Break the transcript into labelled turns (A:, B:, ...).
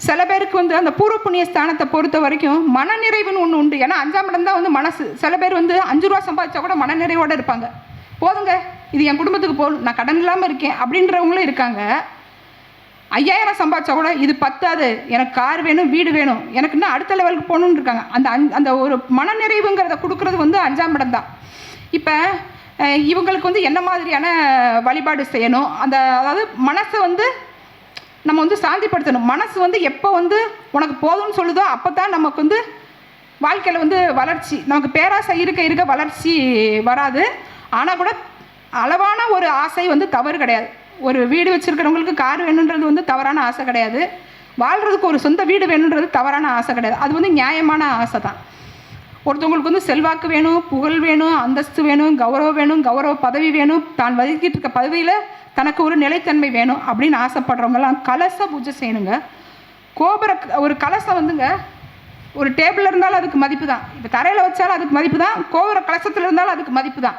A: சில பேருக்கு வந்து அந்த பூர்வ புண்ணிய ஸ்தானத்தை பொறுத்த வரைக்கும் மனநிறைவுன்னு ஒன்று உண்டு. ஏன்னா 5ஆம் இடம் தான் வந்து மனசு. சில பேர் வந்து 5 ரூபா சம்பாதிச்சா கூட மனநிறைவோடு இருப்பாங்க. போதுங்க, இது என் குடும்பத்துக்கு போதும், நான் கடன் இல்லாமல் இருக்கேன் அப்படின்றவங்களும் இருக்காங்க. 5000 சம்பாதிச்சா கூட இது பத்தாது, எனக்கு கார் வேணும், வீடு வேணும், எனக்கு இன்னும் அடுத்த லெவலுக்கு போகணுன்னு இருக்காங்க. அந்த ஒரு மனநிறைவுங்கிறத கொடுக்குறது வந்து 5ஆம் இடம் தான். இப்போ இவங்களுக்கு வந்து என்ன மாதிரியான வழிபாடு செய்யணும், அதாவது மனசை வந்து நம்ம வந்து சாந்திப்படுத்தணும். மனசு வந்து எப்போ வந்து உனக்கு போதும்னு சொல்லுதோ அப்போ தான் நமக்கு வந்து வாழ்க்கையில் வந்து வளர்ச்சி. நமக்கு பேராசை இருக்க வளர்ச்சி வராது. ஆனால் கூட அளவான ஒரு ஆசை வந்து தவறு கிடையாது. ஒரு வீடு வச்சுருக்கிறவங்களுக்கு கார் வேணுன்றது வந்து தவறான ஆசை கிடையாது. வாழ்கிறதுக்கு ஒரு சொந்த வீடு வேணுன்றது தவறான ஆசை கிடையாது. அது வந்து நியாயமான ஆசை தான். ஒருத்தவங்களுக்கு வந்து செல்வாக்கு வேணும், புகழ் வேணும், அந்தஸ்து வேணும், கௌரவம் வேணும், கௌரவ பதவி வேணும், தான் வகிக்கிட்டு இருக்க பதவியில் தனக்கு ஒரு நிலைத்தன்மை வேணும் அப்படின்னு ஆசைப்படுறவங்கலாம் கலச பூஜை செய்யணுங்க. ஒரு கலசம் வந்துங்க ஒரு டேபிளில் இருந்தாலும் அதுக்கு மதிப்பு தான். இப்போ தரையில் வச்சாலும் அதுக்கு மதிப்பு தான், கோபுர கலசத்தில் இருந்தாலும் அதுக்கு மதிப்பு தான்.